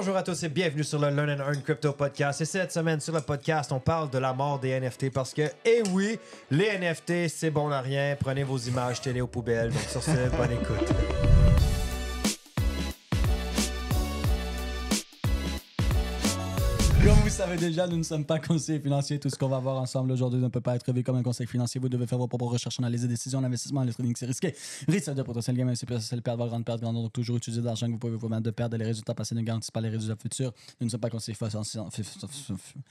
Bonjour à tous et bienvenue sur le Learn and Earn Crypto Podcast. Et cette semaine sur le podcast, on parle de la mort des NFT parce que, eh oui, les NFT, c'est bon à rien. Prenez vos images télé aux poubelles. Donc sur ce, bonne écoute. Comme vous savez déjà, nous ne sommes pas conseillers financiers. Tout ce qu'on va voir ensemble aujourd'hui ne peut pas être vu comme un conseil financier. Vous devez faire vos propres recherches, analyser des décisions d'investissement. Le trading, c'est risqué. Risque de potentiel gain, c'est le perdre, grande perte, grande. Donc, toujours utiliser de l'argent que vous pouvez vous permettre de perdre. Les résultats passés ne garantissent pas les résultats futurs. Nous ne sommes pas conseillers financiers.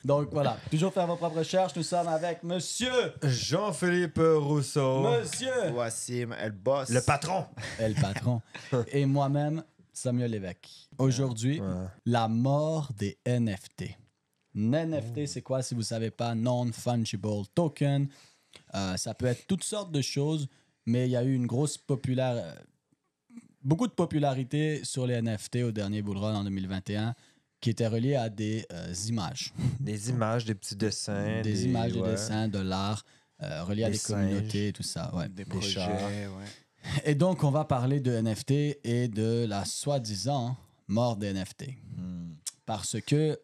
Donc, voilà. Toujours faire vos propres recherches. Nous sommes avec monsieur Jean-Philippe Rousseau. Monsieur Wassim, El Boss. Le patron. El Patron. Et moi-même, Samuel Lévesque. Aujourd'hui, la mort des NFT. NFT, c'est quoi si vous ne savez pas? Non-fungible token. Ça peut être toutes sortes de choses, mais il y a eu une beaucoup de popularité sur les NFT au dernier bull run en 2021 qui était relié à des images. Des images, des petits dessins. Des images, des dessins, de l'art, reliés à des communautés et tout ça. Ouais. Des projets, projets, ouais. Et donc, on va parler de NFT et de la soi-disant mort des NFT. Parce que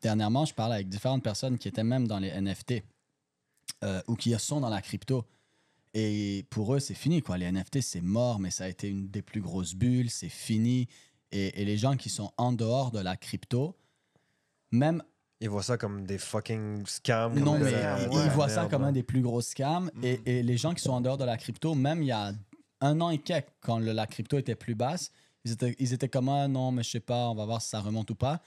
dernièrement, je parlais avec différentes personnes qui étaient même dans les NFT ou qui sont dans la crypto. Et pour eux, c'est fini, quoi. Les NFT, c'est mort, mais ça a été une des plus grosses bulles, c'est fini. Et les gens qui sont en dehors de la crypto, même... Ils voient ça comme des fucking scams. Non, mais ils voient ça merde, comme ouais. un des plus gros scams. Et les gens qui sont en dehors de la crypto, même il y a 1 an et quelques, quand la crypto était plus basse, ils étaient comme ah, non, mais je sais pas, on va voir si ça remonte ou pas.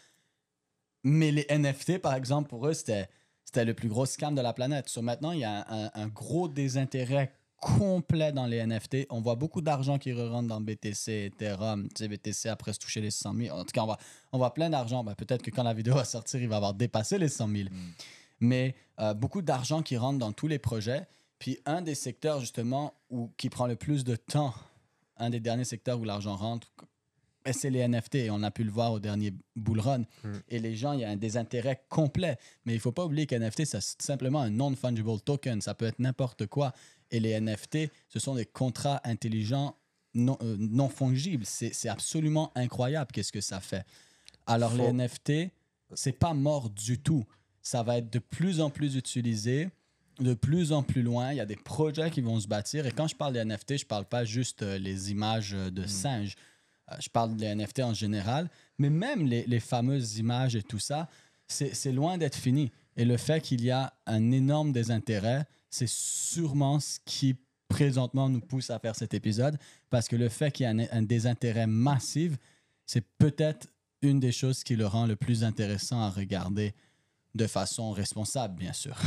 Mais les NFT, par exemple, pour eux, c'était le plus gros scam de la planète. So, maintenant, il y a un gros désintérêt complet dans les NFT. On voit beaucoup d'argent qui re-rentre dans BTC, Ethereum. Tu sais, BTC après se toucher les 100 000. En tout cas, on voit plein d'argent. Ben, peut-être que quand la vidéo va sortir, il va avoir dépassé les 100 000. Mais beaucoup d'argent qui rentre dans tous les projets. Puis un des secteurs, justement, qui prend le plus de temps, un des derniers secteurs où l'argent rentre, c'est les NFT. Et on a pu le voir au dernier bull run. Et les gens, il y a un désintérêt complet. Mais il ne faut pas oublier qu'un NFT, c'est simplement un non-fungible token. Ça peut être n'importe quoi. Et les NFT, ce sont des contrats intelligents non fongibles. C'est absolument incroyable qu'est-ce que ça fait. Alors, les NFT, c'est pas mort du tout. Ça va être de plus en plus utilisé, de plus en plus loin. Il y a des projets qui vont se bâtir. Et quand je parle des NFT, je parle pas juste les images de singes. Je parle des NFT en général. Mais même les fameuses images et tout ça, c'est loin d'être fini. Et le fait qu'il y a un énorme désintérêt, c'est sûrement ce qui, présentement, nous pousse à faire cet épisode. Parce que le fait qu'il y ait un désintérêt massif, c'est peut-être une des choses qui le rend le plus intéressant à regarder de façon responsable, bien sûr.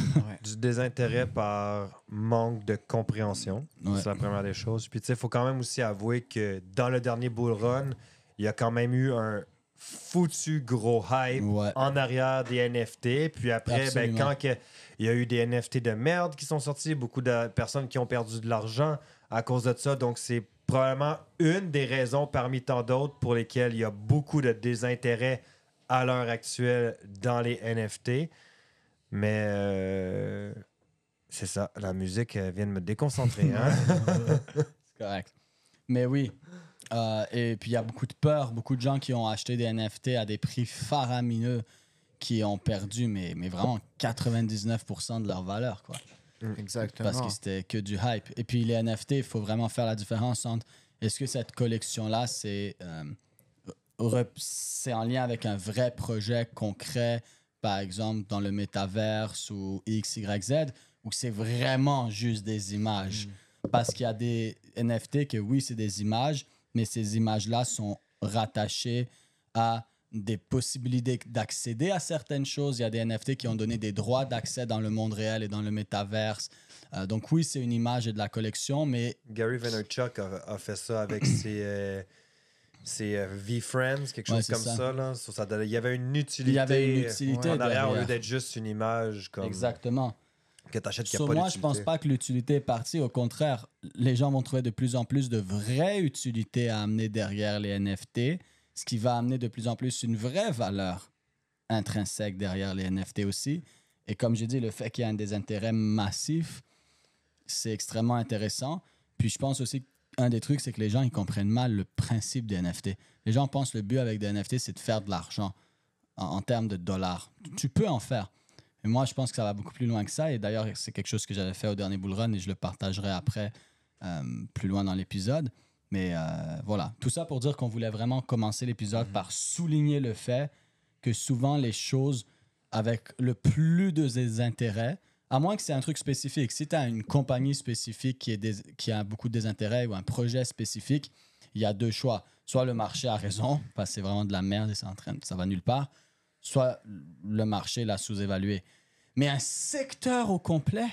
Du désintérêt par manque de compréhension. Ouais. C'est la première des choses. Puis, tu sais, il faut quand même aussi avouer que dans le dernier bull run, il y a quand même eu un foutu gros hype en arrière des NFT. Puis après, ben, quand il y a eu des NFT de merde qui sont sortis, beaucoup de personnes qui ont perdu de l'argent à cause de ça. Donc, c'est probablement une des raisons parmi tant d'autres pour lesquelles il y a beaucoup de désintérêt à l'heure actuelle dans les NFT. Mais c'est ça, la musique vient de me déconcentrer. Hein? C'est correct. Mais oui. Et puis, il y a beaucoup de peur. Beaucoup de gens qui ont acheté des NFT à des prix faramineux qui ont perdu, mais vraiment 99% de leur valeur, quoi. Exactement. Parce que c'était que du hype. Et puis, les NFT, il faut vraiment faire la différence entre est-ce que cette collection-là, c'est en lien avec un vrai projet concret, par exemple dans le métaverse ou X, Y, Z, ou c'est vraiment juste des images. Parce qu'il y a des NFT que oui, c'est des images, mais ces images-là sont rattachées à des possibilités d'accéder à certaines choses. Il y a des NFT qui ont donné des droits d'accès dans le monde réel et dans le métaverse. Donc oui, c'est une image et de la collection, mais... Gary Vaynerchuk a fait ça avec ses V-Friends, quelque chose comme ça. Là. Il y avait une utilité, en arrière au lieu d'être juste une image comme Exactement. Que tu achètes qui n'a pas moi, d'utilité. je pense pas que l'utilité est partie. Au contraire, les gens vont trouver de plus en plus de vraies utilités à amener derrière les NFT, ce qui va amener de plus en plus une vraie valeur intrinsèque derrière les NFT aussi. Et comme j'ai dit, le fait qu'il y ait un désintérêt massif, c'est extrêmement intéressant. Puis je pense aussi un des trucs, c'est que les gens, ils comprennent mal le principe des NFT. Les gens pensent que le but avec des NFT, c'est de faire de l'argent en termes de dollars. Tu peux en faire. Mais moi, je pense que ça va beaucoup plus loin que ça. Et d'ailleurs, c'est quelque chose que j'avais fait au dernier Bull Run et je le partagerai après, plus loin dans l'épisode. Mais voilà, tout ça pour dire qu'on voulait vraiment commencer l'épisode par souligner le fait que souvent les choses avec le plus de désintérêt, à moins que c'est un truc spécifique. Si tu as une compagnie spécifique qui a beaucoup de désintérêt ou un projet spécifique, il y a deux choix. Soit le marché a raison, parce que c'est vraiment de la merde et ça va nulle part, soit le marché l'a sous-évalué. Mais un secteur au complet,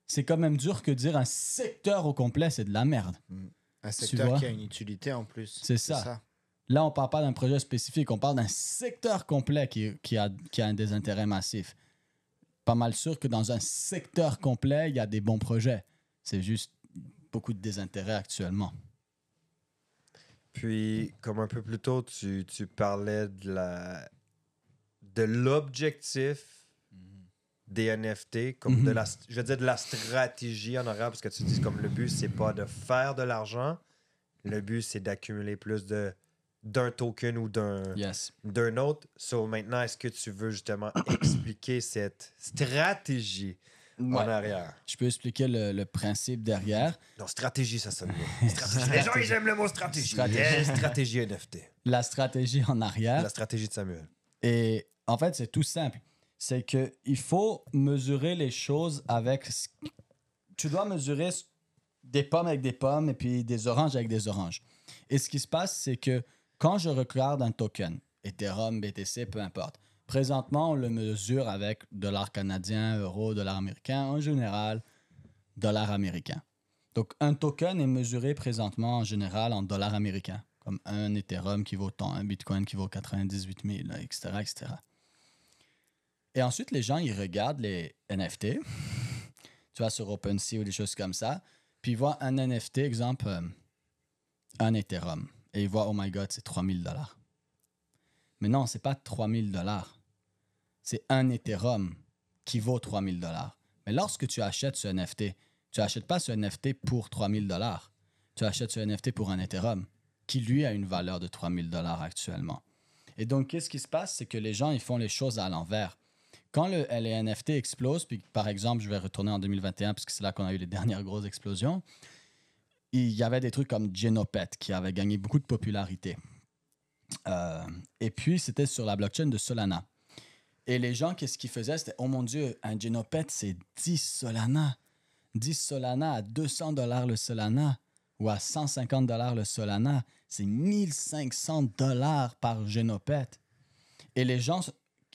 c'est quand même dur que dire un secteur au complet, c'est de la merde. Un secteur qui a une utilité en plus. C'est ça. Là, on ne parle pas d'un projet spécifique, on parle d'un secteur complet qui a un désintérêt massif. Pas mal sûr que dans un secteur complet, il y a des bons projets. C'est juste beaucoup de désintérêt actuellement. Puis, comme un peu plus tôt, tu parlais de l'objectif des NFT, comme je veux dire de la stratégie en arrière, parce que tu dis comme le but, c'est pas de faire de l'argent, le but, c'est d'accumuler plus d'un token ou d'un autre. So, maintenant, est-ce que tu veux justement expliquer cette stratégie en arrière? Je peux expliquer le principe derrière. Non, stratégie, ça sonne bien. Les gens, ils aiment le mot stratégie. Stratégie NFT. La stratégie en arrière. La stratégie de Samuel. Et en fait, c'est tout simple. C'est qu'il faut mesurer les choses avec... Tu dois mesurer des pommes avec des pommes et puis des oranges avec des oranges. Et ce qui se passe, c'est que quand je regarde un token, Ethereum, BTC, peu importe, présentement, on le mesure avec dollar canadien, euro, dollar américain, en général, dollar américain. Donc, un token est mesuré présentement, en général, en dollars américains, comme un Ethereum qui vaut tant, un Bitcoin qui vaut 98 000, etc., etc. Et ensuite, les gens, ils regardent les NFT, tu vois, sur OpenSea ou des choses comme ça, puis ils voient un NFT, exemple, un Ethereum, et ils voient, oh my God, c'est 3 000 $. Mais non, c'est pas 3 000 $. C'est un Ethereum qui vaut 3 000 $. Mais lorsque tu achètes ce NFT, tu n'achètes pas ce NFT pour 3 000 $. Tu achètes ce NFT pour un Ethereum qui, lui, a une valeur de 3 000 $ actuellement. Et donc, qu'est-ce qui se passe? C'est que les gens, ils font les choses à l'envers. Quand les NFT explosent, puis par exemple, je vais retourner en 2021 parce que c'est là qu'on a eu les dernières grosses explosions, il y avait des trucs comme Genopet qui avait gagné beaucoup de popularité. Et puis, c'était sur la blockchain de Solana. Et les gens, qu'est-ce qu'ils faisaient? C'était, oh mon Dieu, un Genopet, c'est 10 Solana. 10 Solana à 200 $ le Solana ou à 150 $ le Solana. C'est 1500 $ par Genopet. Et les gens,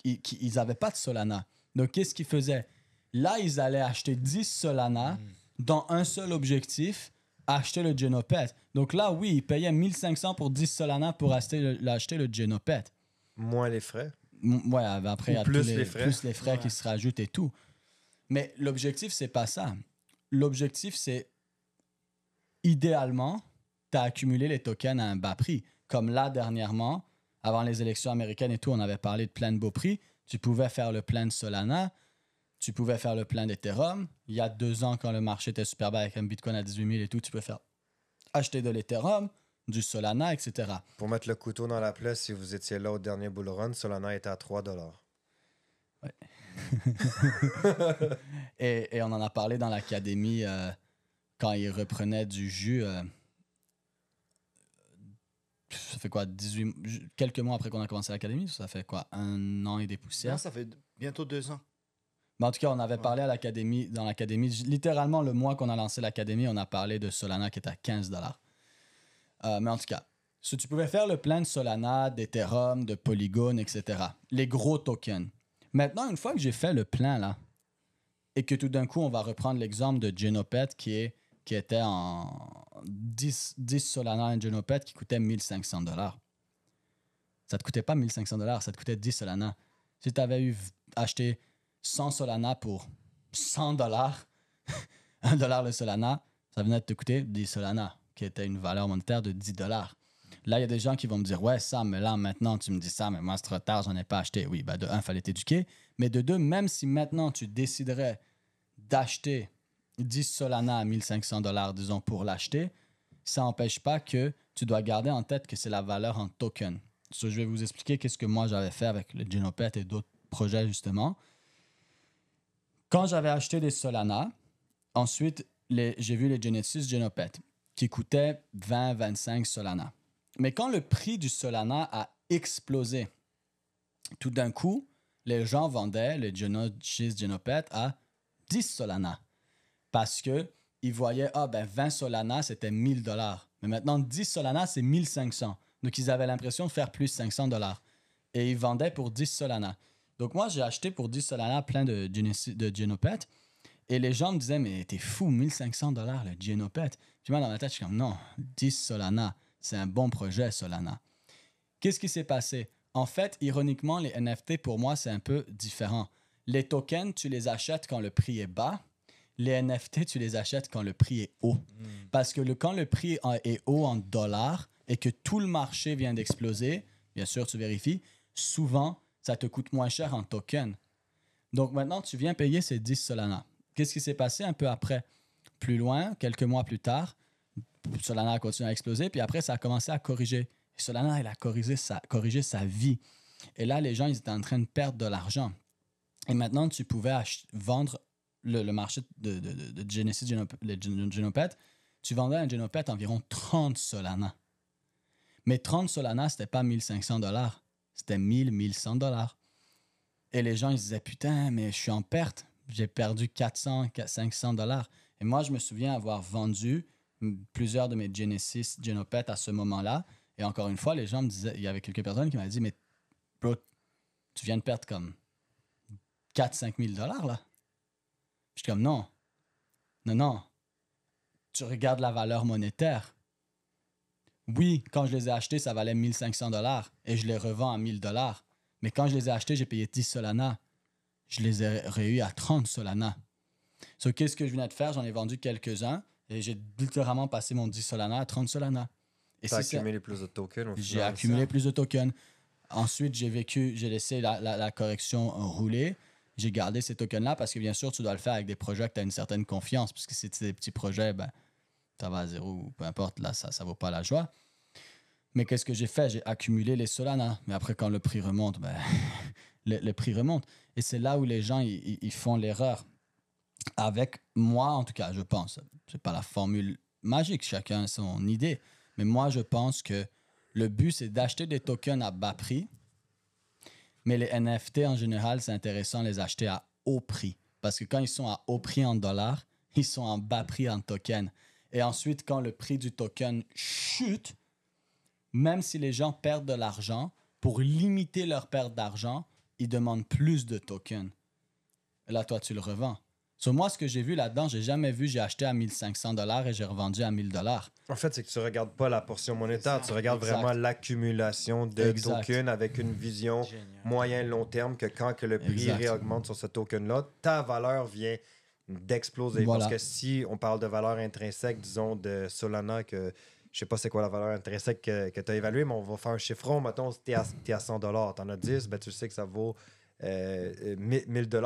ils n'avaient pas de Solana. Donc, qu'est-ce qu'ils faisaient? Là, ils allaient acheter 10 Solana dans un seul objectif, acheter le Genopet. Donc là, oui, ils payaient 1500 pour 10 Solana pour acheter le Genopet. Moins les frais. Ouais, après, il y a plus les frais qui se rajoutent et tout. Mais l'objectif, c'est pas ça. L'objectif, c'est idéalement, tu as accumulé les tokens à un bas prix. Comme là, dernièrement, avant les élections américaines et tout, on avait parlé de plein de beaux prix. Tu pouvais faire le plein de Solana, tu pouvais faire le plein d'Ethereum. Il y a 2 ans, quand le marché était super bas avec un Bitcoin à 18 000 et tout, tu peux faire acheter de l'Ethereum, du Solana, etc. Pour mettre le couteau dans la plaie, si vous étiez là au dernier bull run, Solana était à 3 $. Ouais. et on en a parlé dans l'académie quand ils reprenaient du jus. Ça fait quoi, quelques mois après qu'on a commencé l'académie? Ça fait quoi, 1 an et des poussières? Non, ça fait bientôt 2 ans. Mais en tout cas, on avait parlé dans l'académie. Littéralement, le mois qu'on a lancé l'académie, on a parlé de Solana qui était à 15 $. Mais en tout cas, tu pouvais faire le plein de Solana, d'Ethereum, de Polygon, etc. Les gros tokens. Maintenant, une fois que j'ai fait le plein, là, et que tout d'un coup, on va reprendre l'exemple de Genopet qui était en 10 Solana, un Genopet qui coûtait 1500 $. Ça te coûtait pas 1500 $, ça te coûtait 10 Solana. Si tu avais acheté 100 Solana pour 100 $, 1 $ le Solana, ça venait de te coûter 10 Solana, qui était une valeur monétaire de 10 $. Là, il y a des gens qui vont me dire, ouais, ça, mais là, maintenant, tu me dis ça, mais moi, c'est trop tard, j'en ai pas acheté. Oui, ben, de un, il fallait t'éduquer. Mais de deux, même si maintenant, tu déciderais d'acheter 10 Solana à 1500 $, disons, pour l'acheter, ça n'empêche pas que tu dois garder en tête que c'est la valeur en token. So, je vais vous expliquer qu'est-ce que moi j'avais fait avec le Genopet et d'autres projets, justement. Quand j'avais acheté des Solana, ensuite, j'ai vu les Genesis Genopet qui coûtaient 20-25 Solana. Mais quand le prix du Solana a explosé, tout d'un coup, les gens vendaient les Genesis Genopet à 10 Solana. Parce qu'ils voyaient, 20 Solana, c'était 1000 $. Mais maintenant, 10 Solana, c'est 1500. Donc, ils avaient l'impression de faire plus 500 $. Et ils vendaient pour 10 Solana. Donc, moi, j'ai acheté pour 10 Solana plein de Genopet. Et les gens me disaient, mais t'es fou, 1500 $ le Genopet. Puis moi, dans ma tête, je suis comme, non, 10 Solana, c'est un bon projet, Solana. Qu'est-ce qui s'est passé? En fait, ironiquement, les NFT, pour moi, c'est un peu différent. Les tokens, tu les achètes quand le prix est bas. Les NFT, tu les achètes quand le prix est haut. Parce que quand le prix est haut en dollars et que tout le marché vient d'exploser, bien sûr, tu vérifies, souvent, ça te coûte moins cher en token. Donc maintenant, tu viens payer ces 10 Solana. Qu'est-ce qui s'est passé un peu après? Plus loin, quelques mois plus tard, Solana a continué à exploser, puis après, ça a commencé à corriger. Et Solana, il a corrigé sa vie. Et là, les gens, ils étaient en train de perdre de l'argent. Et maintenant, tu pouvais vendre le marché de Genesis Genopet. Tu vendais un Genopet environ 30 Solana. Mais 30 Solana, c'était pas 1500 $. C'était 1100 $. Et les gens, ils se disaient, putain, mais je suis en perte. J'ai perdu 400, 500 $. Et moi, je me souviens avoir vendu plusieurs de mes Genesis Genopet à ce moment-là. Et encore une fois, les gens me disaient, il y avait quelques personnes qui m'avaient dit, mais bro, tu viens de perdre comme 4-5 000 $ là. Je suis comme, non. Tu regardes la valeur monétaire. Oui, quand je les ai achetés, ça valait 1500 $ et je les revends à 1000 $. Mais quand je les ai achetés, j'ai payé 10 Solana. Je les ai réus à 30 Solana. So, qu'est-ce que je venais de faire? J'en ai vendu quelques-uns et j'ai littéralement passé mon 10 Solana à 30 Solana. Et tu as accumulé plus de tokens au final. J'ai accumulé plus de tokens. Ensuite, j'ai laissé la correction rouler. J'ai gardé ces tokens-là parce que bien sûr, tu dois le faire avec des projets que tu as une certaine confiance. Parce que si c'est des petits projets, ça va à zéro ou peu importe, là, ça ne vaut pas la joie. Mais qu'est-ce que j'ai fait? J'ai accumulé les Solana. Mais après, quand le prix remonte, le prix remonte. Et c'est là où les gens ils font l'erreur. Avec moi, en tout cas, je pense. C'est pas la formule magique, chacun a son idée. Mais moi, je pense que le but, c'est d'acheter des tokens à bas prix. Mais les NFT, en général, c'est intéressant de les acheter à haut prix. Parce que quand ils sont à haut prix en dollars, ils sont en bas prix en tokens. Et ensuite, quand le prix du token chute, même si les gens perdent de l'argent, pour limiter leur perte d'argent, ils demandent plus de tokens. Et là, toi, tu le revends. Sur moi, ce que j'ai vu là-dedans, j'ai acheté à 1500 $ et j'ai revendu à 1000 $. En fait, c'est que tu ne regardes pas la portion monétaire, tu regardes vraiment l'accumulation de tokens avec une vision moyen-long terme que quand que le prix réaugmente sur ce token-là, ta valeur vient d'exploser. Voilà. Parce que si on parle de valeur intrinsèque, disons, de Solana, que je sais pas c'est quoi la valeur intrinsèque que tu as évaluée, mais on va faire un chiffron. Mettons, si tu es à 100 $, tu en as 10, tu sais que ça vaut 1000 $.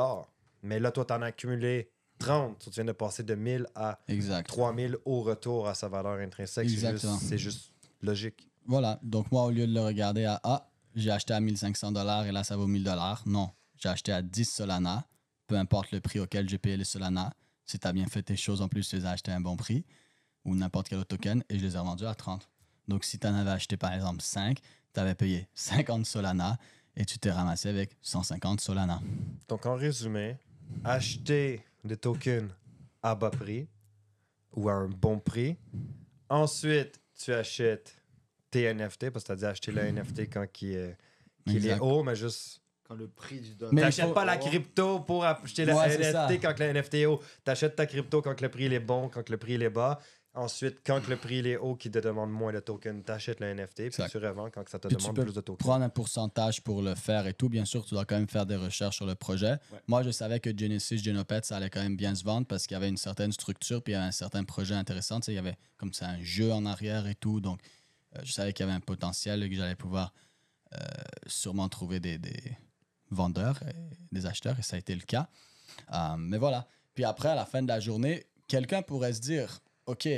Mais là, toi, tu en as accumulé 30. Tu viens de passer de 1000 à 3000 au retour à sa valeur intrinsèque. C'est juste logique. Voilà. Donc, moi, au lieu de le regarder à j'ai acheté à 1500 $ et là, ça vaut 1000 $. Non. J'ai acheté à 10 Solana. Peu importe le prix auquel j'ai payé les Solana. Si tu as bien fait tes choses, en plus, tu les as achetés à un bon prix ou n'importe quel autre token et je les ai revendus à 30. Donc, si tu en avais acheté, par exemple, 5, tu avais payé 50 Solana et tu t'es ramassé avec 150 Solana. Donc, en résumé, acheter des tokens à bas prix ou à un bon prix. Ensuite, tu achètes tes NFT parce que tu as dit acheter le NFT quand il est haut, mais juste... Quand le prix du dollar... Tu n'achètes pas la crypto pour acheter le NFT quand le NFT est haut. Tu achètes ta crypto quand le prix est bon, quand le prix est bas. Ensuite, quand le prix est haut, qui te demande moins de tokens, tu achètes le NFT, puis tu revends quand ça te demande plus de tokens. Tu peux prendre un pourcentage pour le faire et tout. Bien sûr, tu dois quand même faire des recherches sur le projet. Ouais. Moi, je savais que Genesis Genopet, ça allait quand même bien se vendre parce qu'il y avait une certaine structure, puis il y avait un certain projet intéressant. Tu sais, il y avait comme ça un jeu en arrière et tout. Donc, je savais qu'il y avait un potentiel et que j'allais pouvoir sûrement trouver des vendeurs, des acheteurs, et ça a été le cas. Mais voilà. Puis après, à la fin de la journée, quelqu'un pourrait se dire, OK,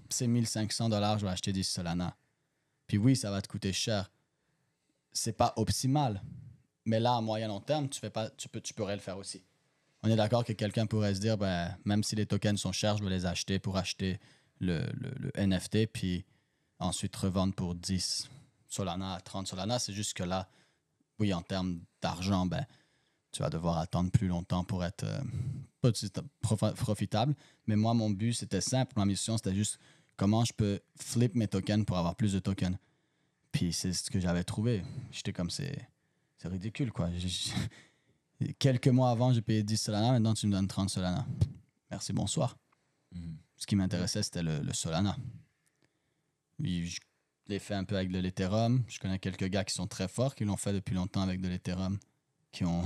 c'est 1500$, je vais acheter 10 Solana. Puis oui, ça va te coûter cher. C'est pas optimal. Mais là, à moyen long terme, tu pourrais le faire aussi. On est d'accord que quelqu'un pourrait se dire, ben, même si les tokens sont chers, je vais les acheter pour acheter le NFT, puis ensuite revendre pour 10 Solana à 30 Solana. C'est juste que là, oui, en termes d'argent, ben, tu vas devoir attendre plus longtemps pour être profitable. Mais moi, mon but, c'était simple. Ma mission, c'était juste comment je peux flip mes tokens pour avoir plus de tokens. Puis c'est ce que j'avais trouvé. J'étais comme, c'est ridicule, quoi. Quelques mois avant, j'ai payé 10 Solana. Maintenant, tu me donnes 30 Solana. Merci, bonsoir. Ce qui m'intéressait, c'était le Solana. Puis, je l'ai fait un peu avec de l'Ethereum. Je connais quelques gars qui sont très forts, qui l'ont fait depuis longtemps avec de l'Ethereum, qui ont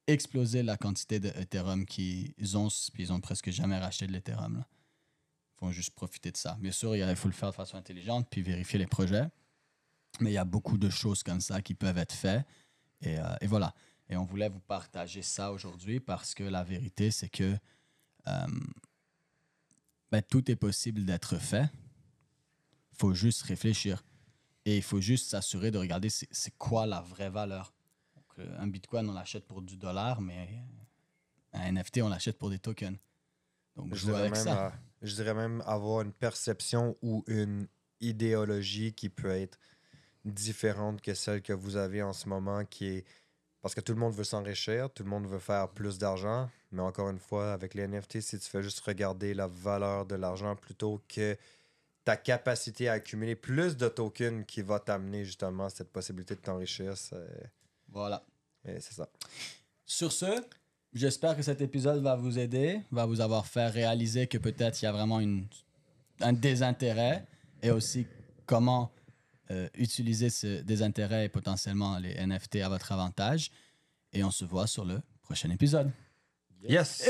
explosé la quantité d'Ethereum qu'ils ont, puis ils ont presque jamais racheté de l'Ethereum. Ils font juste profiter de ça. Bien sûr, il faut le faire de façon intelligente, puis vérifier les projets. Mais il y a beaucoup de choses comme ça qui peuvent être faites. Et voilà. Et on voulait vous partager ça aujourd'hui parce que la vérité, c'est que tout est possible d'être fait. Il faut juste réfléchir. Et il faut juste s'assurer de regarder c'est quoi la vraie valeur. Donc, un Bitcoin, on l'achète pour du dollar, mais un NFT, on l'achète pour des tokens. Donc, je dirais même avoir une perception ou une idéologie qui peut être différente que celle que vous avez en ce moment, qui est parce que tout le monde veut s'enrichir, tout le monde veut faire plus d'argent, mais encore une fois, avec les NFT, si tu fais juste regarder la valeur de l'argent plutôt que ta capacité à accumuler plus de tokens qui va t'amener justement cette possibilité de t'enrichir, voilà. Et c'est ça. Sur ce, j'espère que cet épisode va vous aider, va vous avoir fait réaliser que peut-être il y a vraiment un désintérêt et aussi comment utiliser ce désintérêt et potentiellement les NFT à votre avantage. Et on se voit sur le prochain épisode. Yes!